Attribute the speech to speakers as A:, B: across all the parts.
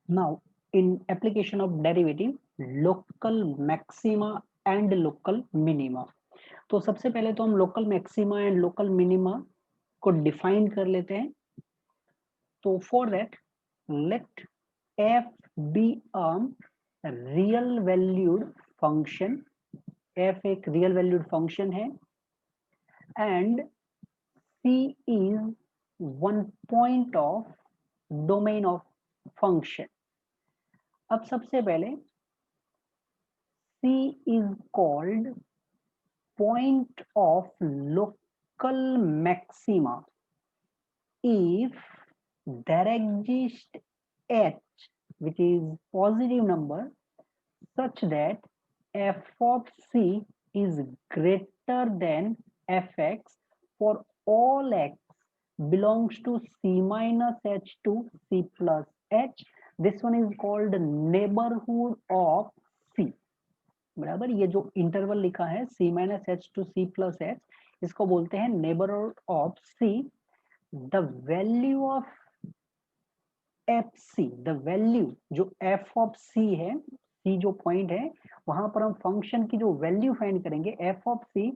A: Now, in application of derivative, local maxima and local minima. तो सबसे पहले तो हम local maxima and local minima को डिफाइन कर लेते हैं. तो for that, let f be a real valued function. f एक रियल वैल्यूड फंक्शन है and c is one point of domain of function. अब सबसे पहले c is called point of local maxima if there exists h which is positive number such that f of c is greater than fx for all x belongs to c minus h to c plus h. This one is called neighborhood of c. बराबर, ये जो interval लिखा है c minus h to c plus h, इसको बोलते हैं neighbourhood of c. The value of f c, the value जो f of c है, सी जो पॉइंट है वहां पर हम फंक्शन की जो वैल्यू फाइंड करेंगे एफ ऑफ सी,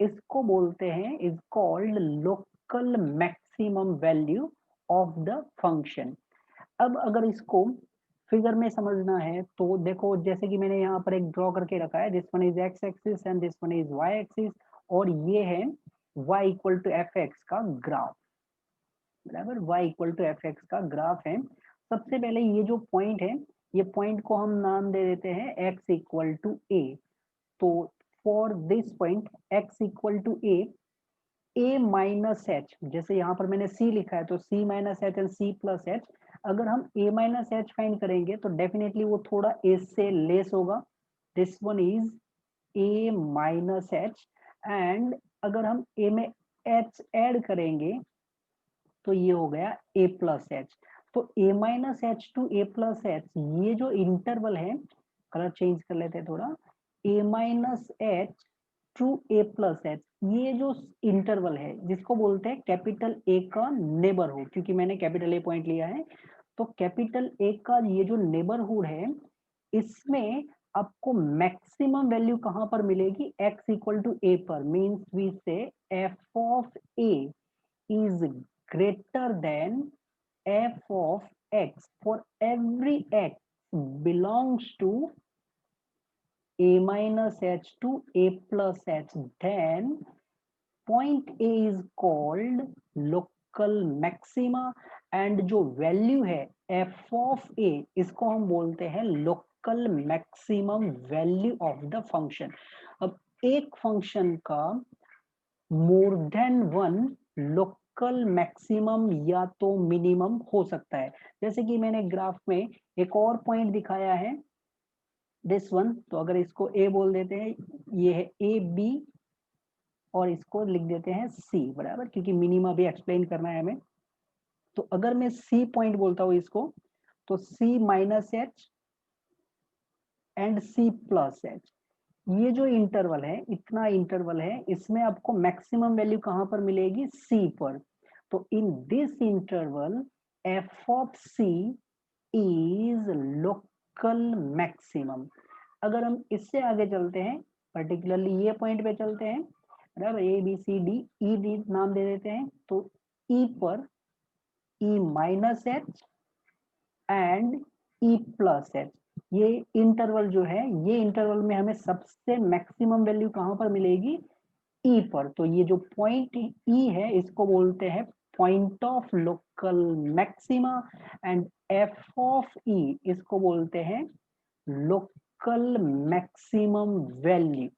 A: इसको बोलते हैं, is called local maximum value of the function. अब अगर इसको फिगर में समझना है तो देखो, जैसे कि मैंने यहाँ पर एक ड्रॉ करके रखा है, this one is x axis and this one is y axis, और ये है y equal to F x का ग्राफ. बराबर, y equal to F x का ग्राफ है. सबसे पहले ये जो पॉइंट है, ये पॉइंट को हम नाम दे देते हैं x इक्वल टू ए. तो for this point x equal to a minus h, जैसे यहाँ पर मैंने c लिखा है तो c minus H and c plus h. अगर हम a माइनस एच फाइंड करेंगे तो डेफिनेटली वो थोड़ा a से लेस होगा. This one is a minus H, and अगर हम a में h ऐड करेंगे तो ये हो गया a प्लस एच. तो a minus h to a plus H, ये जो इंटरवल है, कलर चेंज कर लेते हैं थोड़ा, a minus h to a plus H, ये जो इंटरवल है जिसको बोलते हैं कैपिटल A का नेबरहुड, क्योंकि मैंने कैपिटल A पॉइंट लिया है, तो कैपिटल A का ये जो नेबरहुड है, इसमें आपको मैक्सिमम वैल्यू कहां पर मिलेगी, x इक्वल टू a पर. मींस वी से f of a is greater than f of x for every x belongs to a minus h to a plus h, then point A is called local maxima, and जो value है f of a, इसको हम बोलते हैं local maximum value of the function. अब एक function का more than one local maximum या तो मिनिमम हो सकता है. जैसे कि मैंने ग्राफ में एक और पॉइंट दिखाया है, दिस वन. तो अगर इसको ए बोल देते हैं, ये है ए बी, और इसको लिख देते हैं सी, बराबर, क्योंकि मिनिमा भी एक्सप्लेन करना है हमें. तो अगर मैं सी पॉइंट बोलता हूँ इसको, तो C minus H and C plus H, ये जो इंटरवल है, इतना इंटरवल है, इसमें आपको मैक्सिमम वैल्यू कहां पर मिलेगी, सी पर. तो in this interval f of c is local maximum. अगर हम इससे आगे चलते हैं, पर्टिकुलरली ये पॉइंट पे चलते हैं, बराबर, A B C D, E D नाम दे देते हैं, तो ई पर E minus H and E plus H, ये इंटरवल जो है, ये इंटरवल में हमें सबसे मैक्सिमम वैल्यू कहां पर मिलेगी, ई पर. तो ये जो पॉइंट ई है, इसको बोलते हैं point of local maxima, and F of E, इसको बोलते हैं लोकल मैक्सिमम वैल्यू.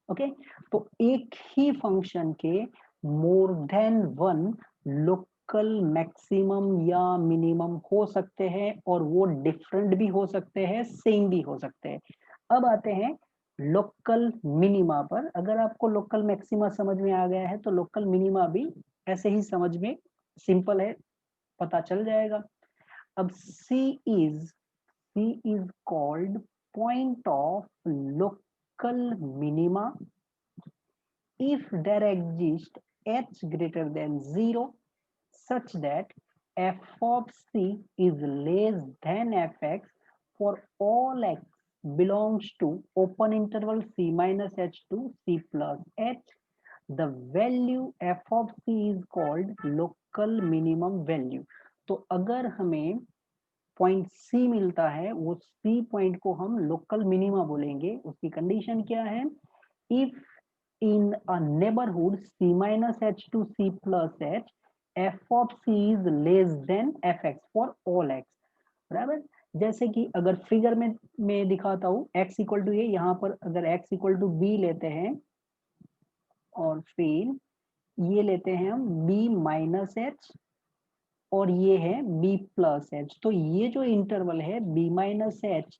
A: ओके, तो एक ही फंक्शन के more than one local maximum या मिनिमम हो सकते हैं, और वो डिफरेंट भी हो सकते हैं, सेम भी हो सकते हैं. अब आते हैं लोकल मिनिमा पर. अगर आपको लोकल मैक्सिमा समझ में आ गया है तो लोकल मिनिमा भी ऐसे ही समझ में सिंपल है, पता चल जाएगा. अब C is called point of local minima if there exists h greater than 0 such that f of c is less than fx for all x belongs to open interval c minus h to c plus h, the value f of c is called local minimum value. तो अगर हमें point सी मिलता है, वो C point को हम local minima बोलेंगे। उसकी कंडीशन क्या है? If in a neighbourhood c minus h to c plus h, f of c is less than fx for all x, बराबर। जैसे कि अगर फिगर में मैं दिखाता हूँ x इक्वल टू ये, यहाँ पर अगर x इक्वल टू b लेते हैं और फिर ये लेते हैं हम b माइनस एच और ये है b प्लस एच, तो ये जो इंटरवल है b minus h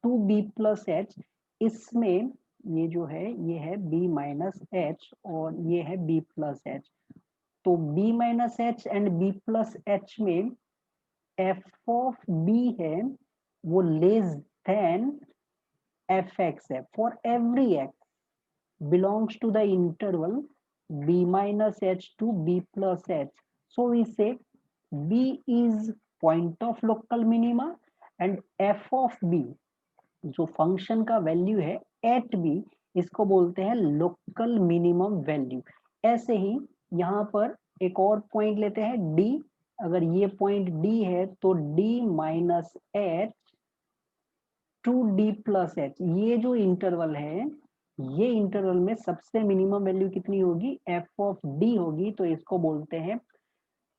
A: to b plus H, इसमें ये जो है ये है b माइनस एच और ये है b प्लस एच। तो b minus H and b plus H में f ऑफ b है वो लेस देन fx है for every x belongs to the interval b minus h to b plus h. So we say b is point of local minima and f of b जो function का value है eight B, इसको बोलते हैं local minimum value. ऐसे ही यहाँ पर एक और पॉइंट लेते हैं डी। अगर ये पॉइंट डी है तो D minus h to D plus H, ये जो इंटरवल है, ये इंटरवल में सबसे मिनिमम वैल्यू कितनी होगी? एफ ऑफ डी होगी। तो इसको बोलते हैं,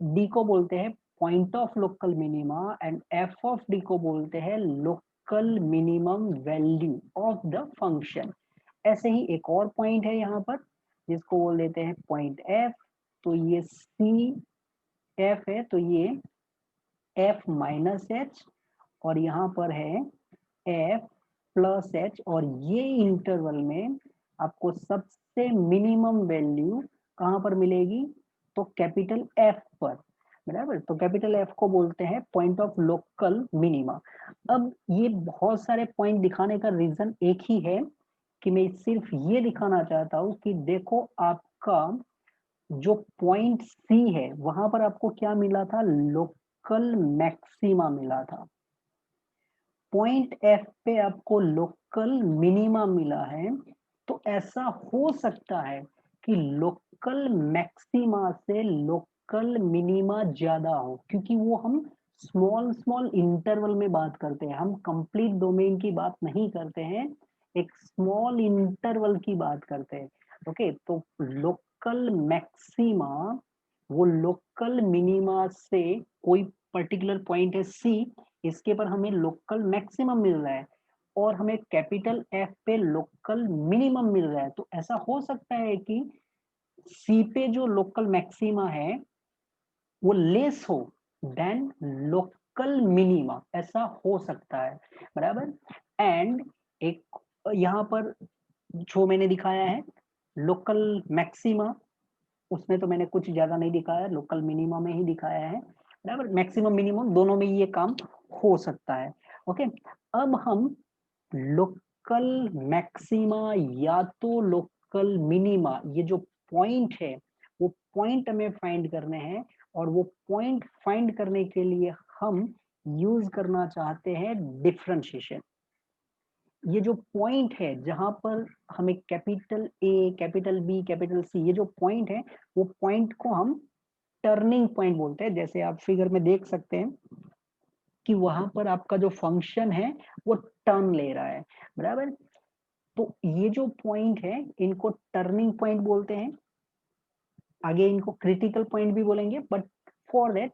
A: डी को बोलते हैं point of local minima and F of D को बोलते हैं local minimum value of the function. ऐसे ही एक और पॉइंट है यहाँ पर जिसको बोल देते हैं पॉइंट एफ। तो ये सी एफ है, तो ये एफ माइनस एच और यहाँ पर है एफ प्लस एच, और ये इंटरवल में आपको सबसे मिनिमम वैल्यू कहाँ पर मिलेगी? तो कैपिटल एफ पर, बराबर। तो कैपिटल एफ को बोलते हैं पॉइंट ऑफ लोकल मिनिमा। अब ये बहुत सारे पॉइंट दिखाने का रीजन एक ही है कि मैं सिर्फ ये दिखाना चाहता हूँ कि देखो आपका जो पॉइंट सी है वहां पर आपको क्या मिला था? लोकल मैक्सिमा मिला था। पॉइंट एफ पे आपको लोकल मिनिमा मिला है। तो ऐसा हो सकता है कि लोकल मैक्सिमा से लोकल मिनिमा ज्यादा हो, क्योंकि वो हम स्मॉल स्मॉल इंटरवल में बात करते हैं, हम कंप्लीट डोमेन की बात नहीं करते हैं, एक स्मॉल इंटरवल की बात करते हैं। ओके, तो लोकल मैक्सिमा वो लोकल मिनिमा से, कोई पर्टिकुलर पॉइंट है सी, इसके पर हमें लोकल मैक्सिमम मिल रहा है और हमें कैपिटल एफ पे लोकल मिनिमम मिल रहा है। तो ऐसा हो सकता है कि सी पे जो लोकल मैक्सिमा है वो लेस हो देन लोकल मिनिमा, ऐसा हो सकता है, बराबर। एंड एक यहाँ पर जो मैंने दिखाया है लोकल मैक्सिमा, उसमें तो मैंने कुछ ज्यादा नहीं दिखाया, लोकल मिनिमम में ही दिखाया है, बराबर। मैक्सिमम मिनिमम दोनों में ये काम हो सकता है। ओके, अब हम लोकल मैक्सिमा या तो लोकल मिनिमा, ये जो पॉइंट है वो पॉइंट हमें फाइंड करने हैं, और वो पॉइंट फाइंड करने के लिए हम यूज करना चाहते हैं डिफरेंशिएशन। ये जो पॉइंट है जहां पर हमें capital A, capital B, capital C, ये जो पॉइंट है वो पॉइंट को हम टर्निंग पॉइंट बोलते हैं। जैसे आप फिगर में देख सकते हैं कि वहां पर आपका जो फंक्शन है वो टर्न ले रहा है, बराबर। तो ये जो पॉइंट है इनको टर्निंग पॉइंट बोलते हैं, आगे इनको क्रिटिकल पॉइंट भी बोलेंगे, बट फॉर दैट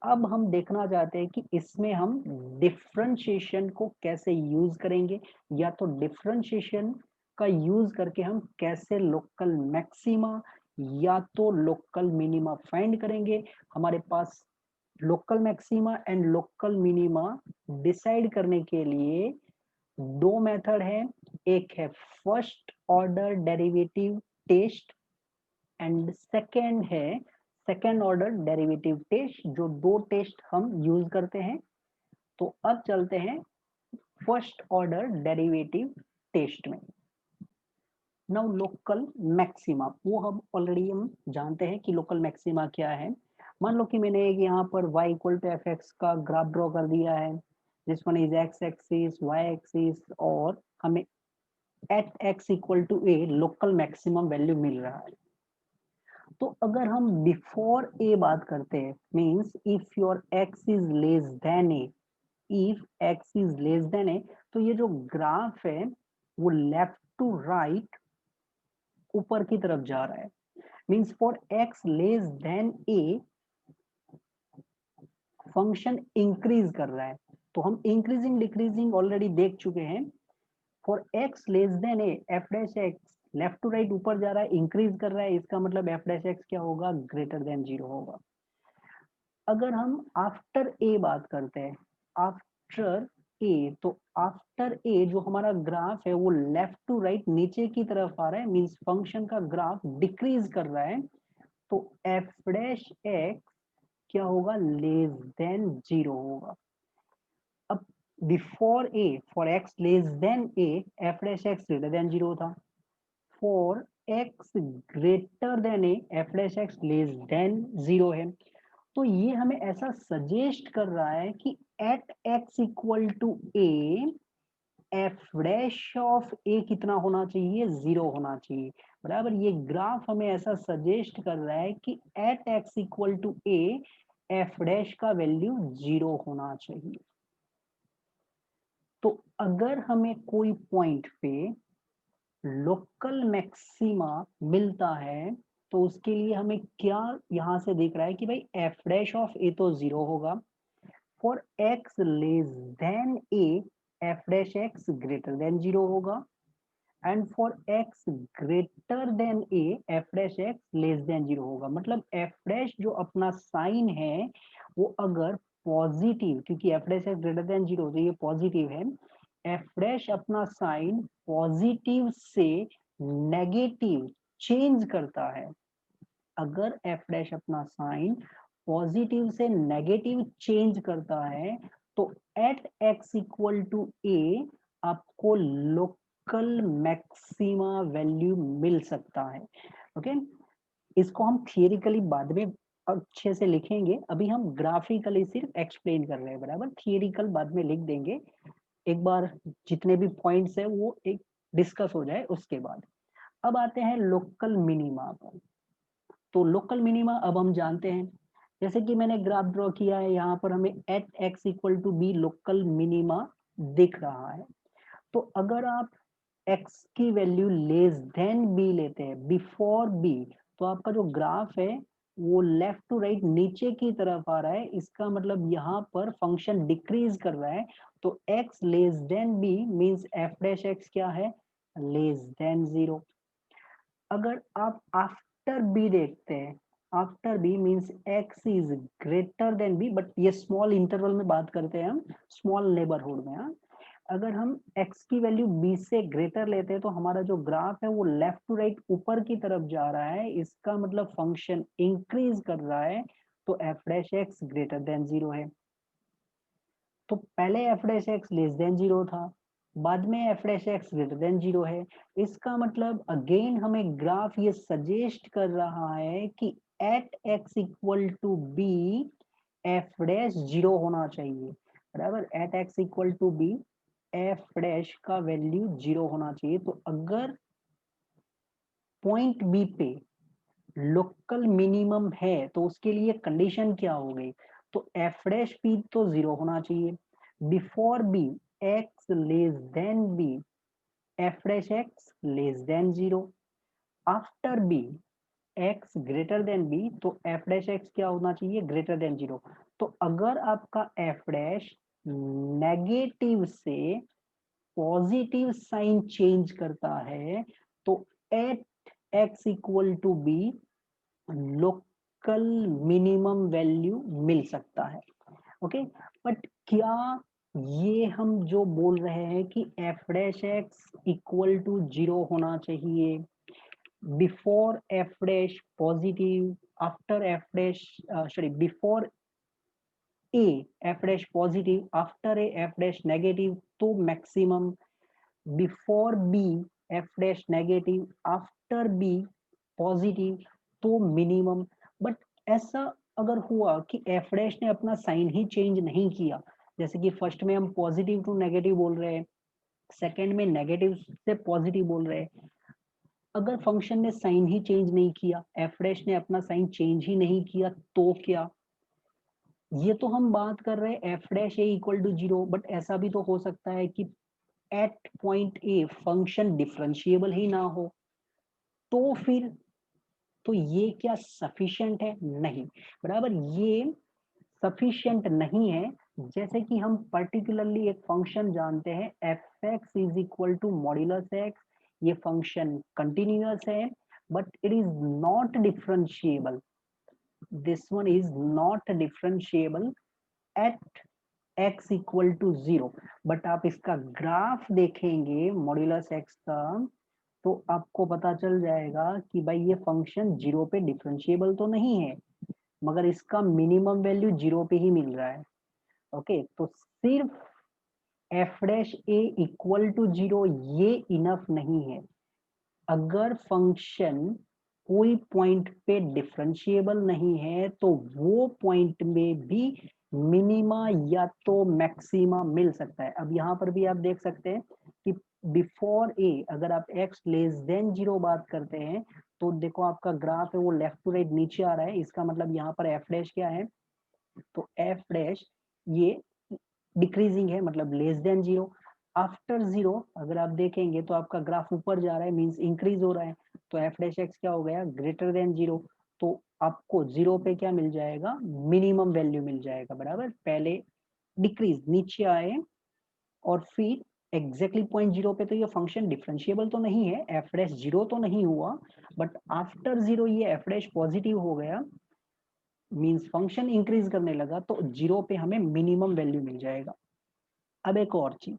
A: अब हम देखना चाहते हैं कि इसमें हम डिफरेंशिएशन को कैसे यूज करेंगे, या तो डिफरेंशिएशन का यूज करके हम कैसे लोकल मैक्सिमा या तो लोकल मिनिमा फाइंड करेंगे। हमारे पास local maxima and local minima decide करने के लिए दो मेथड है। एक है first order derivative test and second है सेकेंड ऑर्डर डेरिवेटिव टेस्ट, जो दो टेस्ट हम यूज करते हैं। तो अब चलते हैं फर्स्ट ऑर्डर डेरिवेटिव टेस्ट में। नाउ लोकल मैक्सिमा, वो हम ऑलरेडी हम जानते हैं कि लोकल मैक्सिमा क्या है। मान लो कि मैंने एक यहाँ पर y equal to F x का ग्राफ ड्रॉ कर दिया है, this one is x axis, y axis, और हमें at x equal to a local maximum value मिल रहा है। तो अगर हम बिफोर a बात करते हैं, means if your x is less than a, if x is less than a, तो ये जो ग्राफ है वो लेफ्ट टू राइट ऊपर की तरफ जा रहा है। Means for x less than a function increase कर रहा है। तो हम इंक्रीजिंग डिक्रीजिंग ऑलरेडी देख चुके हैं। For x less than a, f dash x left to right ऊपर जा रहा है, इंक्रीज कर रहा है, इसका मतलब एफ डैश एक्स क्या होगा, ग्रेटर देन 0 होगा। अगर हम आफ्टर ए बात करते हैं, आफ्टर ए, तो आफ्टर ए जो हमारा ग्राफ है वो लेफ्ट टू राइट नीचे की तरफ आ रहा है, मींस फंक्शन का ग्राफ डिक्रीज कर रहा है, तो एफ डैश एक्स क्या होगा, लेस देन 0 होगा। अब before A, for x less then A, F dash x greater than 0 था। For x greater then A, F dash X less than 0 है। तो ये हमें ऐसा सजेस्ट कर रहा है कि at x equal to A, F dash of A कितना होना चाहिए, 0 होना चाहिए। बराबर, ये ग्राफ हमें ऐसा सजेस्ट कर रहा है कि at x equal to A, F dash का वैल्यू 0 होना चाहिए। तो अगर हमें कोई पॉइंट पे लोकल मैक्सिमा मिलता है, तो उसके लिए हमें क्या यहां से दिख रहा है कि भाई एफ डैश ऑफ ए तो 0 होगा। For x less than a, f dash x greater than 0 होगा, and for x greater than a, f dash X less than 0 होगा। मतलब एफ डैश जो अपना साइन है वो अगर पॉजिटिव, क्योंकि F dash x greater than 0 तो ये पॉजिटिव है, एफ डैश अपना साइन पॉजिटिव से नेगेटिव चेंज करता है। अगर एफ डैश अपना साइन पॉजिटिव से नेगेटिव चेंज करता है, तो एट एक्स इक्वल टू ए आपको लोकल मैक्सिमा वैल्यू मिल सकता है। ओके, इसको हम थियरिकली बाद में अच्छे से लिखेंगे, अभी हम ग्राफिकली सिर्फ एक्सप्लेन कर रहे हैं। बराबर, थियरिकल बाद में लिख देंगे, एक बार जितने भी पॉइंट्स है वो एक डिस्कस हो जाए उसके बाद। अब आते हैं लोकल मिनिमा पर। तो लोकल मिनिमा अब हम जानते हैं, जैसे कि मैंने ग्राफ ड्रॉ किया है, यहाँ पर हमें at x equal to B local minima दिख रहा है। तो अगर आप x की वैल्यू लेस देन b लेते हैं, बिफोर b, तो आपका जो ग्राफ है वो लेफ्ट टू राइट नीचे की तरफ आ रहा है, इसका मतलब यहाँ पर फंक्शन डिक्रीज कर रहा है। तो x less then b means F dash X क्या है, लेस देन 0। अगर आप आफ्टर बी देखते हैं, after b means x is greater than b, but ये स्मॉल इंटरवल में बात करते हैं हम, स्मॉल नेबरहुड में। हाँ, अगर हम x की वैल्यू b से ग्रेटर लेते हैं, तो हमारा जो ग्राफ है वो लेफ्ट टू राइट ऊपर की तरफ जा रहा है, इसका मतलब फंक्शन इंक्रीज कर रहा है, तो F dash x greater than 0 है। तो पहले F dash X less than 0 था, बाद में F dash x greater than 0 है। इसका मतलब अगेन हमें ग्राफ ये सजेस्ट कर रहा है कि at x equal to b, F dash 0 होना चाहिए। बराबर, at x equal to b, F dash का वैल्यू 0 होना चाहिए। तो अगर पॉइंट बी पे लोकल मिनिमम है तो उसके लिए कंडीशन क्या हो गई, तो एफ डैश बी तो 0 होना चाहिए। Before B, X less than B, F dash X less than 0। After B, X greater than B, तो एफ डैश एक्स क्या होना चाहिए, ग्रेटर देन 0। तो अगर आपका एफ डैश नेगेटिव से पॉजिटिव साइन चेंज करता है, तो at x equal to B local minimum value मिल सकता है। ओके, बट क्या ये हम जो बोल रहे हैं कि F dash x equal to 0 होना चाहिए, before F dash positive, after F dash, sorry, before A F dash positive, after A F dash negative तो maximum, before B F dash negative, after B positive तो minimum. But ऐसा अगर हुआ कि F dash ने अपना sign ही change नहीं किया, जैसे कि फर्स्ट में हम पॉजिटिव टू नेगेटिव बोल रहे हैं, सेकेंड में नेगेटिव से पॉजिटिव बोल रहे हैं, अगर फंक्शन ने साइन ही चेंज नहीं किया, एफ डैश ने अपना साइन चेंज ही नहीं किया, तो क्या? ये तो हम बात कर रहे हैं F dash A equal to 0, but ऐसा भी तो हो सकता है कि at point A function differentiable ही ना हो, तो फिर तो ये क्या सफिशिएंट है? नहीं, बराबर, ये सफिशिएंट नहीं है। जैसे कि हम पर्टिकुलरली एक फंक्शन जानते हैं f x is equal to modulus x, ये फंक्शन कंटिन्यूअस है but it is not differentiable, this one is not differentiable at x equal to 0, but आप इसका ग्राफ देखेंगे मॉड्यूलस x का, तो आपको पता चल जाएगा कि भाई ये फंक्शन 0 पे डिफरेंशिएबल तो नहीं है, मगर इसका मिनिमम वैल्यू 0 पे ही मिल रहा है। ओके, तो सिर्फ f dash A equal to 0 ये इनफ नहीं है। अगर फंक्शन कोई पॉइंट पे डिफरेंशिएबल नहीं है तो वो पॉइंट में भी मिनिमा या तो मैक्सिमा मिल सकता है। अब यहाँ पर भी आप देख सकते हैं कि बिफोर ए अगर आप x लेस देन 0 बात करते हैं तो देखो आपका ग्राफ है वो लेफ्ट टू राइट नीचे आ रहा है, इसका मतलब यहाँ पर एफ डैश क्या है, तो एफ डैश ये डिक्रीजिंग है, मतलब लेस देन 0। आफ्टर 0 अगर आप देखेंगे तो आपका ग्राफ ऊपर जा रहा है, मींस इंक्रीज हो रहा है, तो एफ डैश एक्स क्या हो गया, ग्रेटर देन 0। तो आपको 0 पे क्या मिल जाएगा, मिनिमम वैल्यू मिल जाएगा, बराबर। पहले डिक्रीज नीचे आए और फिर एग्जैक्टली पॉइंट 0 पे तो ये फंक्शन डिफरेंशिएबल तो नहीं है, एफ डैश 0 तो नहीं हुआ, बट आफ्टर 0 ये एफ डैश पॉजिटिव हो गया, मींस फंक्शन इंक्रीज करने लगा, तो 0 पे हमें मिनिमम वैल्यू मिल जाएगा। अब एक और चीज,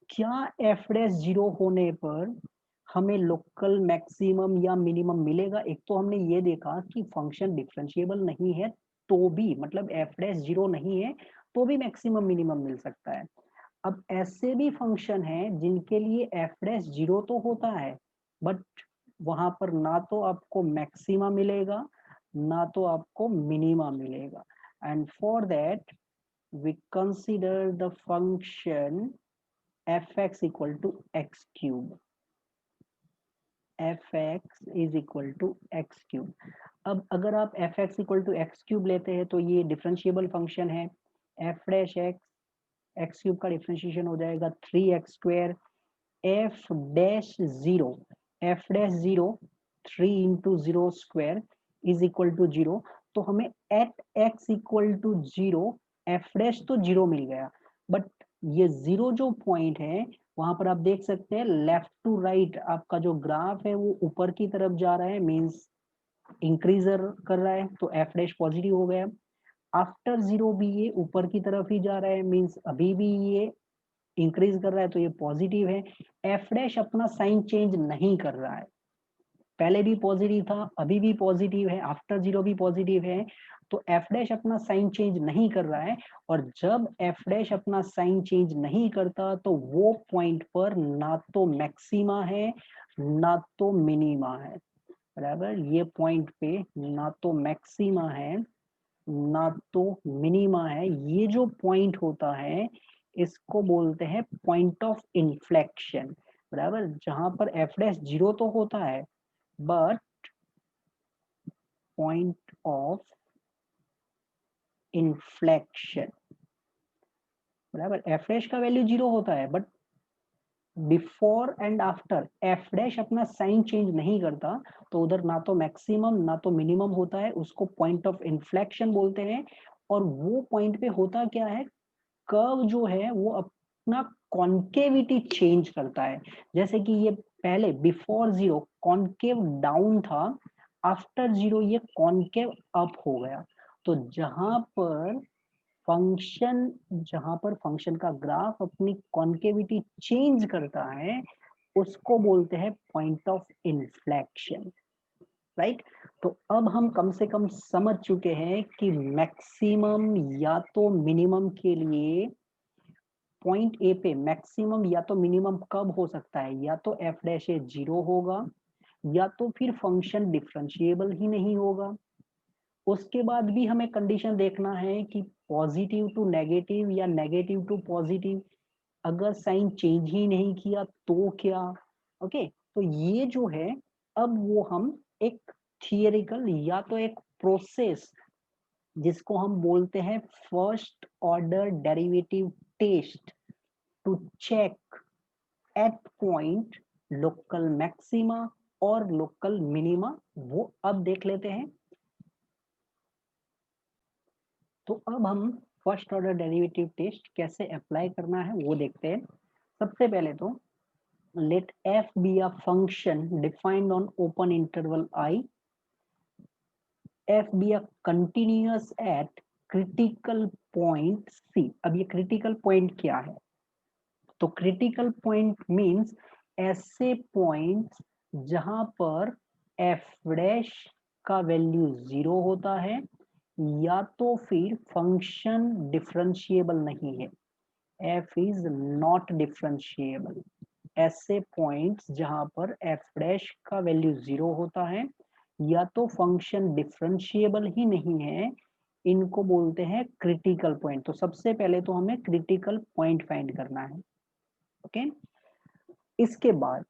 A: क्या एफ डैश 0 होने पर हमें लोकल मैक्सिमम या मिनिमम मिलेगा? एक तो हमने ये देखा कि फंक्शन डिफरेंशिएबल नहीं है तो भी, मतलब एफ डैश 0 नहीं है तो भी मैक्सिमम मिनिमम मिल सकता है। अब ऐसे भी फंक्शन हैं जिनके लिए एफ डैश 0 तो होता है बट वहां पर ना तो आपको मैक्सिमा मिलेगा ना तो आपको मिनिमा मिलेगा, and for that we consider the function fx equal to x cube, fx is equal to x cube। अब अगर आप fx equal to x cube लेते हैं तो ये डिफरेंशिएबल फंक्शन है, f डैश x क्यूब का डिफरेंशिएशन हो जाएगा 3x square, f dash 0, f dash 0 3 into 0 square is equal to 0। तो हमें at x equal to 0 f dash तो 0 मिल गया, बट ये 0 जो पॉइंट है वहां पर आप देख सकते हैं लेफ्ट टू राइट आपका जो ग्राफ है वो ऊपर की तरफ जा रहा है, मींस इंक्रीजर कर रहा है, तो f डैश पॉजिटिव हो गया। आफ्टर 0 भी ये ऊपर की तरफ ही जा रहा है, मींस अभी भी ये इंक्रीज कर रहा है, तो ये पॉजिटिव है। एफ डैश अपना साइन चेंज नहीं कर रहा है, पहले भी पॉजिटिव था अभी भी पॉजिटिव है, आफ्टर 0 भी पॉजिटिव है, तो एफ डैश अपना साइन चेंज नहीं कर रहा है। और जब एफ डैश अपना साइन चेंज नहीं करता तो वो पॉइंट पर ना तो मैक्सिमा है ना तो मिनिमा है, बराबर। ये पॉइंट पे ना तो मैक्सिमा है ना तो मिनिमा है, ये जो पॉइंट होता है इसको बोलते हैं पॉइंट ऑफ इन्फ्लेक्शन, बराबर, जहां पर एफ डैश 0 तो होता है बट पॉइंट ऑफ इन्फ्लेक्शन, बराबर। एफ डैश का वैल्यू 0 होता है but before and after F dash अपना साइन चेंज नहीं करता, तो उधर ना तो मैक्सिमम ना तो मिनिमम होता है, उसको पॉइंट ऑफ इन्फ्लेक्शन बोलते हैं। और वो पॉइंट पे होता क्या है, कर्व जो है वो अपना कॉन्केविटी चेंज करता है, जैसे कि ये पहले बिफोर 0 कॉन्केव डाउन था, आफ्टर 0 ये कॉन्केव अप हो गया। तो जहां पर फंक्शन का ग्राफ अपनी कॉन्केविटी चेंज करता है उसको बोलते हैं पॉइंट ऑफ इन्फ्लेक्शन, राइट। तो अब हम कम से कम समझ चुके हैं कि मैक्सिमम या तो मिनिमम के लिए पॉइंट ए पे मैक्सिमम या तो मिनिमम कब हो सकता है, या तो एफ डैश ए 0 होगा या तो फिर फंक्शन डिफरेंशिएबल ही नहीं होगा, उसके बाद भी हमें कंडीशन देखना है कि पॉजिटिव टू नेगेटिव या नेगेटिव टू पॉजिटिव, अगर साइन चेंज ही नहीं किया तो क्या। ओके, तो ये जो है अब वो हम एक थियरिकल या तो एक प्रोसेस जिसको हम बोलते हैं first order derivative test to check at point local maxima और लोकल मिनिमा, वो अब देख लेते हैं। तो अब हम फर्स्ट ऑर्डर डेरिवेटिव टेस्ट कैसे अप्लाई करना है वो देखते हैं। सबसे पहले तो let f be a function defined on open interval I, f be a continuous at critical point C। अब ये critical point क्या है? तो critical point means ऐसे points जहां पर f डैश का वैल्यू 0 होता है या तो फिर फंक्शन डिफरेंशिएबल नहीं है, f इज नॉट डिफरेंशिएबल। ऐसे पॉइंट्स जहां पर f डैश का वैल्यू 0 होता है या तो फंक्शन डिफरेंशिएबल ही नहीं है, इनको बोलते हैं क्रिटिकल पॉइंट। तो सबसे पहले तो हमें क्रिटिकल पॉइंट फाइंड करना है। ओके, इसके बाद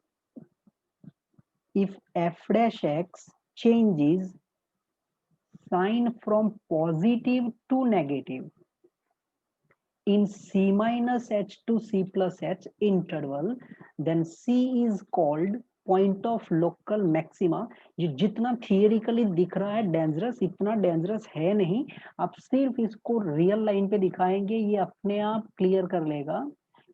A: if f dash x changes sign from positive to negative in C minus H to C plus H interval, then C is called point of local maxima। ये जितना थियरिकली दिख रहा है dangerous, इतना डेंजरस है नहीं। आप सिर्फ इसको रियल लाइन पे दिखाएंगे, ये अपने आप क्लियर कर लेगा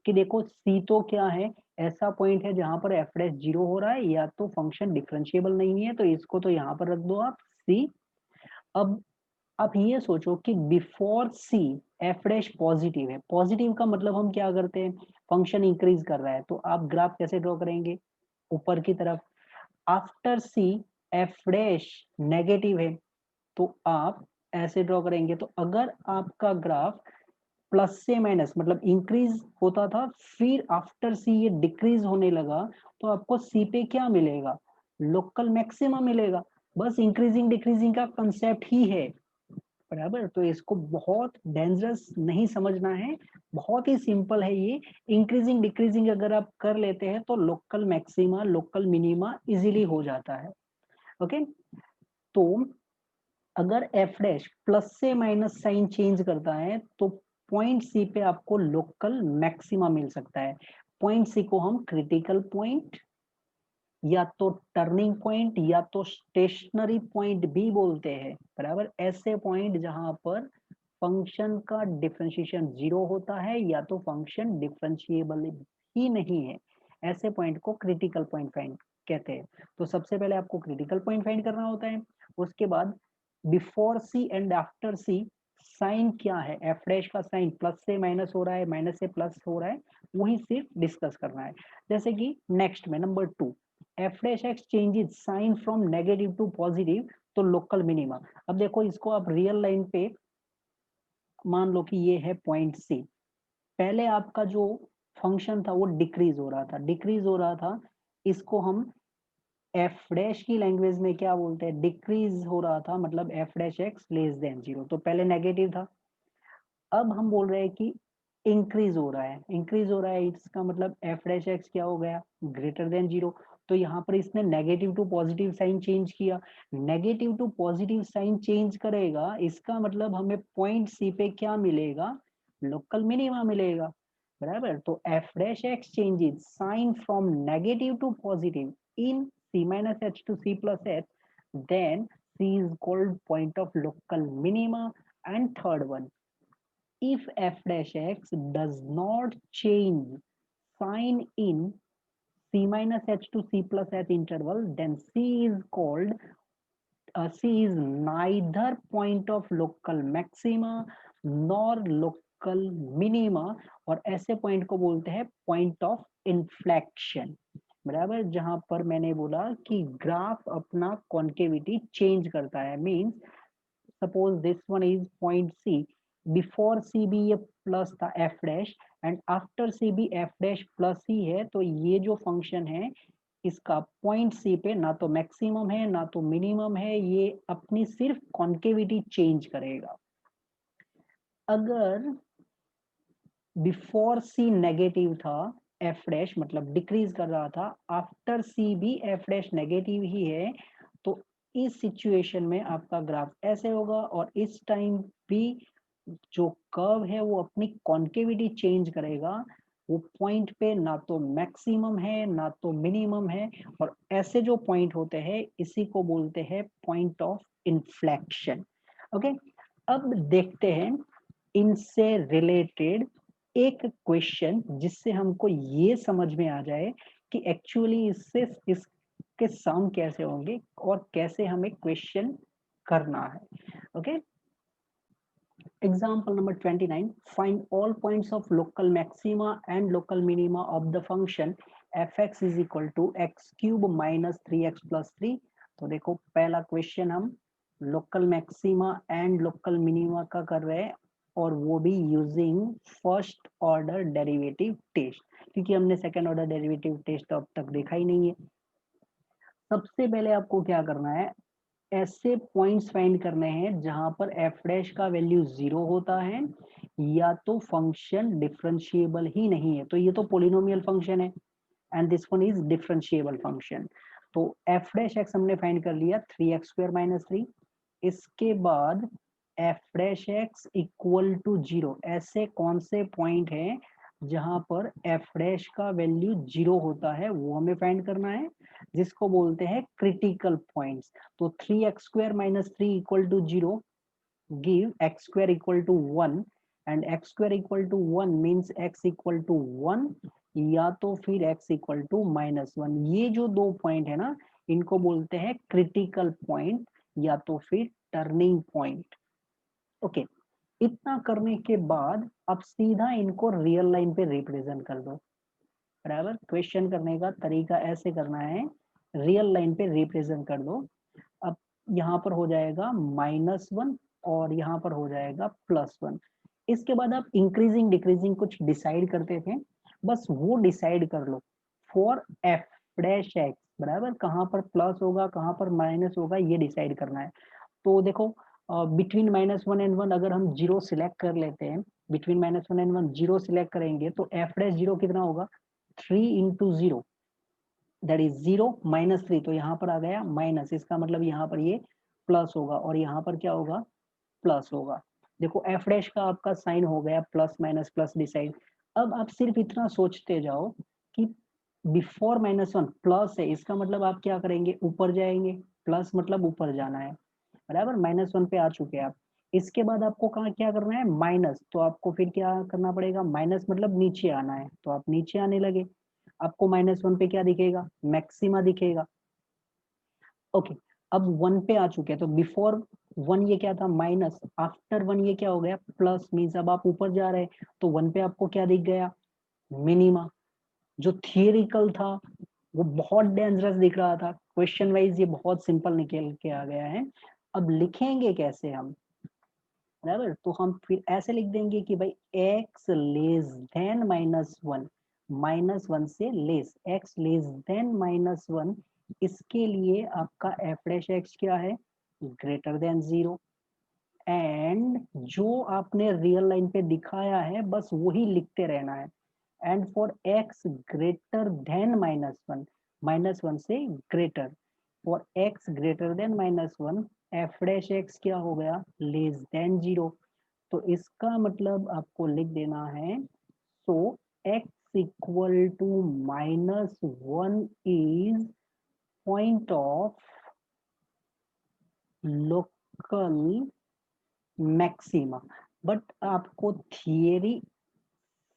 A: कि देखो C तो क्या है, ऐसा पॉइंट है जहां पर f डैश 0 हो रहा है या तो फंक्शन डिफरेंशिएबल नहीं है, तो इसको तो यहाँ पर रख दो आप C। अब आप ये सोचो कि before c f dash positive है। पॉजिटिव का मतलब हम क्या करते हैं, फंक्शन इंक्रीज कर रहा है, तो आप ग्राफ कैसे ड्रॉ करेंगे, ऊपर की तरफ। After c f dash negative है तो आप ऐसे ड्रॉ करेंगे। तो अगर आपका ग्राफ प्लस से माइनस मतलब इंक्रीज होता था, फिर आफ्टर सी ये डिक्रीज होने लगा, तो आपको सी पे क्या मिलेगा, लोकल मैक्सिमा मिलेगा। बस इंक्रीजिंग डिक्रीजिंग का कंसेप्ट ही है, बराबर। तो इसको बहुत डेंजरस नहीं समझना है, बहुत ही सिंपल है ये। इंक्रीजिंग डिक्रीजिंग अगर आप कर लेते हैं तो local maxima local minima easily हो जाता है। ओके, तो अगर एफ डैश प्लस से माइनस साइन चेंज करता है तो पॉइंट सी पे आपको लोकल मैक्सिमा मिल सकता है। पॉइंट सी को हम क्रिटिकल पॉइंट या तो टर्निंग पॉइंट या तो स्टेशनरी पॉइंट भी बोलते हैं, बराबर। ऐसे पॉइंट जहां पर फंक्शन का डिफरेंशिएशन 0 होता है या तो फंक्शन डिफरेंशिएबल ही नहीं है, ऐसे पॉइंट को क्रिटिकल पॉइंट फाइंड कहते हैं। तो सबसे पहले आपको क्रिटिकल पॉइंट फाइंड करना होता है। उसके बाद before c and after c sign क्या है, एफ डैश का साइन प्लस से माइनस हो रहा है, माइनस से प्लस हो रहा है, वही सिर्फ डिस्कस करना है। जैसे कि नेक्स्ट में number 2, f dash x changes sign from negative to positive, तो लोकल मिनिमा। अब देखो इसको आप रियल लाइन पे मान लो कि ये है पॉइंट सी। पहले आपका जो फंक्शन था वो डिक्रीज हो रहा था, डिक्रीज हो रहा था, इसको हम एफ डैश की लैंग्वेज में क्या बोलते हैं, डिक्रीज हो रहा था, मतलब F dash X less than 0। तो पहले नेगेटिव था, अब हम बोल रहे हैं कि इंक्रीज हो रहा है, इंक्रीज हो रहा है, इसका मतलब एफ डैश एक्स क्या हो गया, ग्रेटर देन 0। तो यहाँ पर इसने negative to positive sign change किया, negative to positive sign change करेगा, इसका मतलब हमें पॉइंट सी पे क्या मिलेगा, लोकल मिनिमा मिलेगा, बराबर। तो F dash x changes sign from negative to positive in c minus h to c plus h, then C is called point of local minima। And third one, if f dash x does not change sign in C minus h to C plus h interval, then C is called C is neither point of local maxima nor local minima, और ऐसे point को बोलते हैं point of inflection, बराबर। जहां पर मैंने बोला कि ग्राफ अपना कॉन्केविटी चेंज करता है, means suppose this one is point C, before C भी ये प्लस था F dash, and after C भी एफ डैश प्लस ही है, तो ये जो फंक्शन है इसका पॉइंट सी पे ना तो मैक्सिमम है ना तो मिनिमम है, ये अपनी सिर्फ कॉन्केविटी चेंज करेगा। अगर बिफोर सी नेगेटिव था, एफ डैश मतलब डिक्रीज कर रहा था, आफ्टर सी भी एफ डैश नेगेटिव ही है, तो इस सिचुएशन में आपका ग्राफ ऐसे होगा, और इस टाइम भी जो कर्व है वो अपनी कॉन्केविटी चेंज करेगा। वो पॉइंट पे ना तो मैक्सिमम है ना तो मिनिमम है, और ऐसे जो पॉइंट होते हैं इसी को बोलते हैं पॉइंट ऑफ इन्फ्लेक्शन। ओके, अब देखते हैं इनसे रिलेटेड एक क्वेश्चन जिससे हमको ये समझ में आ जाए कि एक्चुअली इससे इसके सम कैसे होंगे और कैसे हमें क्वेश्चन करना है। Okay, example number 29, find all points of local maxima and local minima of the function fx is equal to x cube minus 3x plus 3। तो देखो पहला क्वेश्चन हम local maxima and local minima का कर रहे हैं, और वो भी using first order derivative test, क्योंकि हमने सेकंड ऑर्डर डेरिवेटिव टेस्ट तो अब तक देखा ही नहीं है। सबसे पहले आपको क्या करना है, ऐसे पॉइंट्स फाइंड करने हैं जहां पर एफ डैश का वैल्यू 0 होता है या तो फंक्शन डिफरेंशिएबल ही नहीं है। तो ये तो पोलिनोमियल फंक्शन है and this one is differentiable function. तो एफ डैश एक्स हमने फाइंड कर लिया 3x² - 3। इसके बाद f dash x equal to 0, ऐसे कौन से पॉइंट है जहां पर एफ डैश का वैल्यू 0 होता है, वो हमें फाइंड करना है, जिसको बोलते हैं क्रिटिकल पॉइंट्स। तो 3x² - 3 equal to 0 give x² equal to 1 and x² equal to 1 means x equal to 1 या तो फिर x equal to -1। ये जो दो पॉइंट है ना, इनको बोलते हैं क्रिटिकल पॉइंट या तो फिर टर्निंग पॉइंट। ओके, इतना करने के बाद अब सीधा इनको रियल लाइन पे रिप्रेजेंट कर दो। बराबर, क्वेश्चन करने का तरीका ऐसे करना है, रियल लाइन पे रिप्रेजेंट कर दो। अब यहाँ पर हो जाएगा -1 और यहाँ पर हो जाएगा +1। इसके बाद आप इंक्रीजिंग डिक्रीजिंग कुछ डिसाइड करते थे, बस वो डिसाइड कर लो फॉर एफ डैश एक्स। बराबर, कहाँ पर प्लस होगा कहाँ पर माइनस होगा ये डिसाइड करना है। तो देखो बिटवीन -1 एंड 1 अगर हम 0 सिलेक्ट कर लेते हैं, बिटवीन -1 एंड 1 0 सिलेक्ट करेंगे तो एफ डैश 0 कितना होगा, 3 × 0 दैट इज 0 - 3। तो यहाँ पर आ गया माइनस, इसका मतलब यहाँ पर ये प्लस होगा और यहाँ पर क्या होगा, प्लस होगा। देखो एफ डैश का आपका साइन हो गया प्लस माइनस प्लस डिसाइड। अब आप सिर्फ इतना सोचते जाओ कि बिफोर -1 प्लस है, इसका मतलब आप क्या करेंगे, ऊपर जाएंगे, प्लस मतलब ऊपर जाना है। बराबर, -1 पे आ चुके हैं आप। इसके बाद आपको कहाँ क्या करना है, माइनस, तो आपको फिर क्या करना पड़ेगा, माइनस मतलब नीचे आना है, तो आप नीचे आने लगे। आपको -1 पे क्या दिखेगा, मैक्सिमा दिखेगा। ओके, अब 1 पे आ चुके हैं, तो बिफोर 1 ये क्या था, माइनस, आफ्टर 1 ये क्या हो गया, प्लस, मीन्स अब आप ऊपर जा रहे हैं। तो 1 पे आपको क्या दिख गया, मिनिमा। जो थियरिकल था वो बहुत डेंजरस दिख रहा था, क्वेश्चन वाइज ये बहुत सिंपल निकल के आ गया है। अब लिखेंगे कैसे हम, बराबर, तो हम फिर ऐसे लिख देंगे कि भाई x लेस देन -1, -1 से लेस, x लेस देन -1, इसके लिए आपका एफ डैश एक्स क्या है, ग्रेटर देन 0। एंड जो आपने रियल लाइन पे दिखाया है बस वही लिखते रहना है। And for x greater than -1, -1 से greater, for x greater than -1 F dash X क्या हो गया, लेस देन 0। तो इसका मतलब आपको लिख देना है, so x equal to -1 is point of local maxima. But आपको थियरी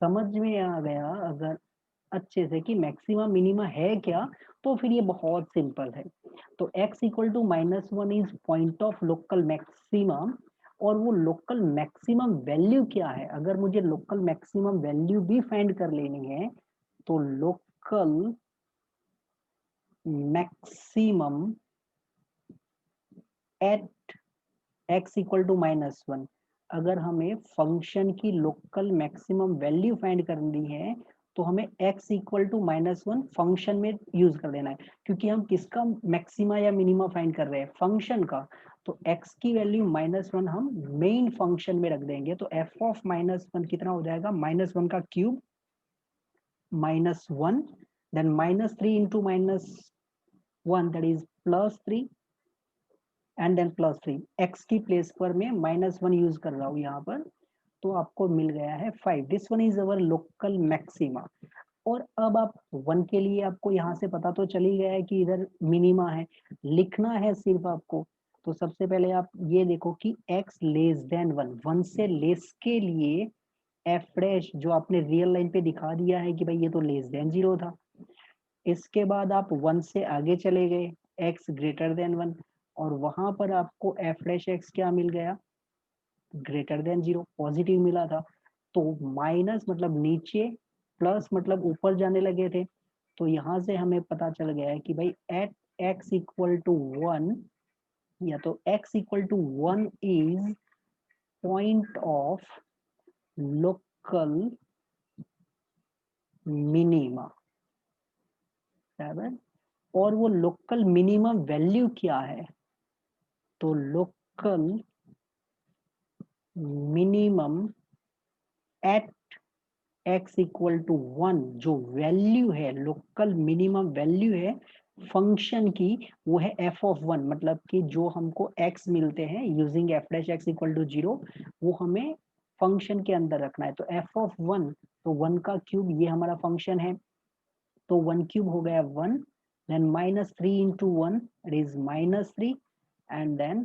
A: समझ में आ गया अगर अच्छे से कि मैक्सिमा मिनिमा है क्या, तो फिर ये बहुत सिंपल है। तो x equal to -1 is point of local maximum, और वो लोकल मैक्सिमम वैल्यू क्या है, अगर मुझे लोकल मैक्सिमम वैल्यू भी फाइंड कर लेनी है तो local maximum at x equal to -1, अगर हमें फंक्शन की लोकल मैक्सिमम वैल्यू फाइंड करनी है तो हमें x इक्वल टू -1 फंक्शन में यूज कर देना है, क्योंकि हम किसका मैक्सिमा या मिनिमा फाइंड कर रहे हैं, फंक्शन का। तो x की वैल्यू -1 हम मेन फंक्शन में रख देंगे, तो f ऑफ -1 कितना हो जाएगा, -1 का cube -1, then -3 into -1 that is +3 and then +3। x की प्लेस पर मैं -1 यूज कर रहा हूँ यहाँ पर, तो आपको मिल गया है 5। This one is our local maxima. और अब आप 1 के लिए आपको यहाँ से पता तो चल ही गया है कि इधर मिनिमा है, लिखना है सिर्फ आपको। तो सबसे पहले आप ये देखो कि x लेस देन 1, 1 से लेस के लिए एफ डैश जो आपने रियल लाइन पे दिखा दिया है कि भाई ये तो लेस देन 0 था। इसके बाद आप 1 से आगे चले गए, x ग्रेटर देन 1, और वहां पर आपको एफ डैश एक्स क्या मिल गया, ग्रेटर देन 0, पॉजिटिव मिला था। तो माइनस मतलब नीचे, प्लस मतलब ऊपर जाने लगे थे। तो यहाँ से हमें पता चल गया है कि भाई एट x इक्वल टू 1, या तो x equal to 1 is point of local minima, बराबर। और वो लोकल मिनिमम वैल्यू क्या है, तो local minimum at x equal to 1 जो वैल्यू है, लोकल मिनिमम वैल्यू है फंक्शन की, वो है f ऑफ 1, मतलब कि जो हमको x मिलते हैं using f dash x equal to 0, वो हमें फंक्शन के अंदर रखना है। तो f ऑफ 1, तो 1 का क्यूब ये हमारा फंक्शन है, तो 1 क्यूब हो गया 1, then -3 into 1 it is -3, and then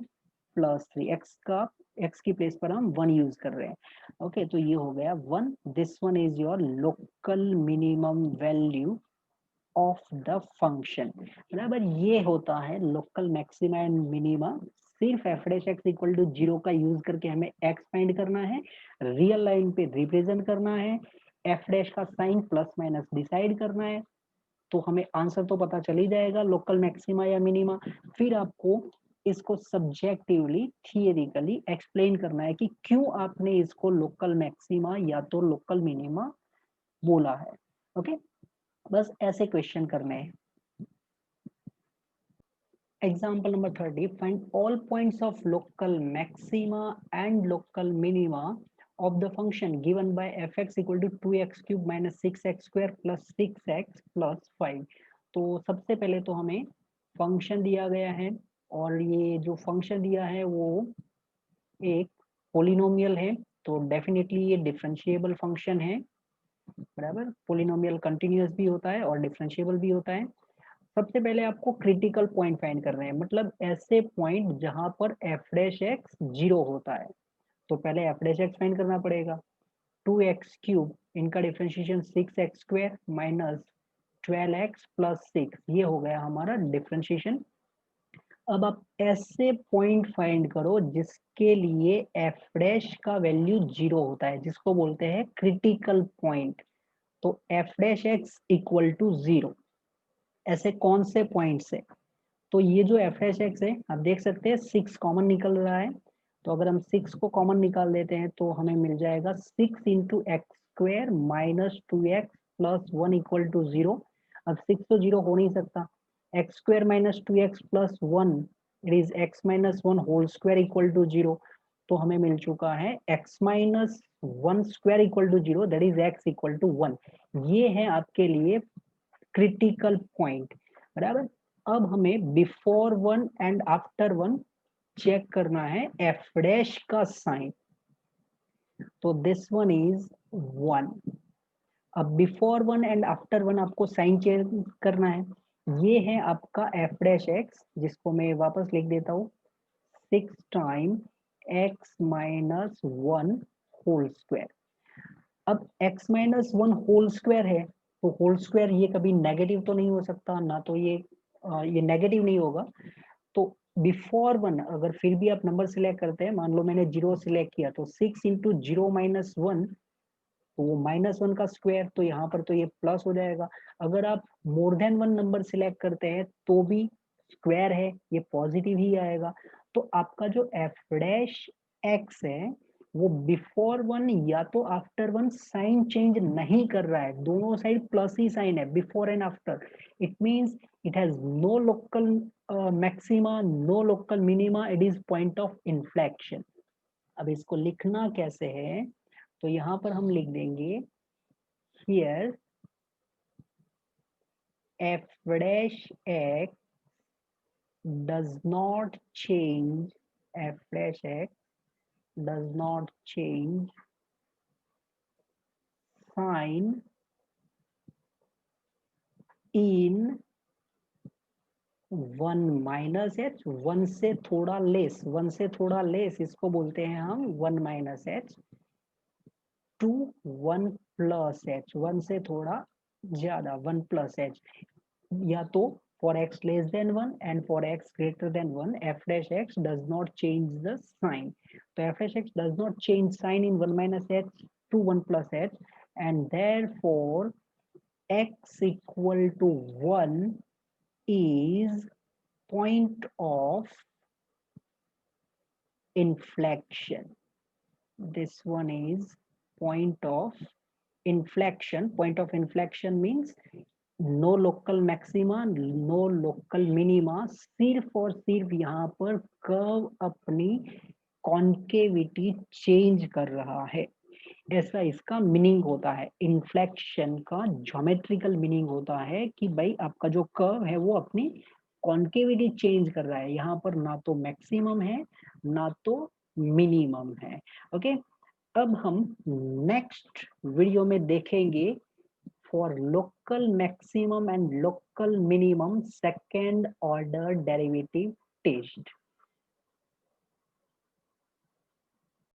A: +3, x की प्लेस पर हम 1 यूज कर रहे हैं। ओके, तो ये हो गया 1। This one is your local minimum value of the function, बराबर। ये होता है लोकल मैक्सिमा एंड मिनिमा। सिर्फ f dash x equal to 0 का यूज करके हमें x फाइंड करना है, रियल लाइन पे रिप्रेजेंट करना है, एफ डैश का साइन प्लस माइनस डिसाइड करना है, तो हमें आंसर तो पता चल ही जाएगा लोकल मैक्सिमा या मिनिमा। फिर आपको इसको सब्जेक्टिवली थियरिकली एक्सप्लेन करना है कि क्यों आपने इसको लोकल मैक्सिमा या तो लोकल मिनिमा बोला है। ओके, बस ऐसे क्वेश्चन करने हैं। Example number 30, find all points of local maxima and local minima of the function given by fx equal to 2x cube minus 6x square plus 6x plus 5। तो सबसे पहले तो हमें फंक्शन दिया गया है, और ये जो फंक्शन दिया है वो एक पोलिनोमियल है, तो डेफिनेटली ये डिफरेंशिएबल फंक्शन है, बराबर। पोलिनोमियल कंटिन्यूअस भी होता है और डिफरेंशिएबल भी होता है। सबसे पहले आपको क्रिटिकल पॉइंट फाइंड करना है, मतलब ऐसे पॉइंट जहां पर एफ डैश एक्स 0 होता है। तो पहले एफ डैश एक्स फाइंड करना पड़ेगा। 2x क्यूब, इनका differentiation 6x square minus 12x plus 6, ये हो गया हमारा डिफरेंशिएशन। अब आप ऐसे पॉइंट फाइंड करो जिसके लिए एफ डैश का वैल्यू 0 होता है, जिसको बोलते हैं क्रिटिकल पॉइंट। तो F dash x equal to 0, ऐसे कौन से पॉइंट से, तो ये जो एफ डैश एक्स है आप देख सकते हैं 6 कॉमन निकल रहा है। तो अगर हम 6 को कॉमन निकाल देते हैं तो हमें मिल जाएगा 6 into x square minus 2x plus 1 equal to 0। अब 6 तो 0 हो नहीं सकता, x square minus 2x plus 1 it is x minus 1 whole square equal to 0। तो हमें मिल चुका है x minus 1 square equal to 0, that is x equal to 1। ये है आपके लिए क्रिटिकल पॉइंट, बराबर। अब हमें बिफोर 1 एंड आफ्टर 1 चेक करना है एफ डैश का साइन, तो दिस वन इज 1। अब बिफोर 1 एंड आफ्टर 1 आपको साइन चेंज करना है। ये है आपका एफ डैश एक्स, जिसको मैं वापस लिख देता हूँ 6 time x minus 1 whole square. अब x माइनस 1 होल स्क्वायर है, तो होल स्क्वायर ये कभी नेगेटिव तो नहीं हो सकता ना, तो ये नेगेटिव नहीं होगा। तो बिफोर 1 अगर फिर भी आप नंबर सिलेक्ट करते हैं, मान लो मैंने 0 सिलेक्ट किया, तो 6 इंटू 0 माइनस 1, तो वो -1 का स्क्वायर, तो यहाँ पर तो ये प्लस हो जाएगा। अगर आप मोर देन 1 नंबर सिलेक्ट करते हैं तो भी स्क्वायर है, ये पॉजिटिव ही आएगा। तो आपका जो एफ डैश एक्स है वो बिफोर वन या तो आफ्टर वन साइन चेंज नहीं कर रहा है, दोनों साइड प्लस ही साइन है, before and after. It means it has no local maxima, no local minima, it is point of inflection. अब इसको लिखना कैसे है, तो यहाँ पर हम लिख देंगे here f dash x does not change, f dash x does not change sign in 1 minus H, one से थोड़ा लेस, वन से थोड़ा लेस इसको बोलते हैं हम 1 minus h, to 1 plus h, one से थोड़ा ज्यादा 1 प्लस एच, या तो for x less than 1 and for x greater than 1 f dash x does not change the sign. So f dash x does not change sign in 1 minus h to 1 plus h, and therefore x equal to 1 is point of inflection. This one is point of inflection. Point of inflection means no local maxima, no local minima, सिर्फ और सिर्फ यहाँ पर curve अपनी concavity change कर रहा है, ऐसा इसका मीनिंग होता है। इन्फ्लेक्शन का ज्योमेट्रिकल मीनिंग होता है कि भाई आपका जो कर्व है वो अपनी कॉन्केविटी चेंज कर रहा है, यहाँ पर ना तो मैक्सिमम है ना तो मिनिमम है। ओके, अब हम नेक्स्ट वीडियो में देखेंगे for local maximum and local minimum second order derivative test.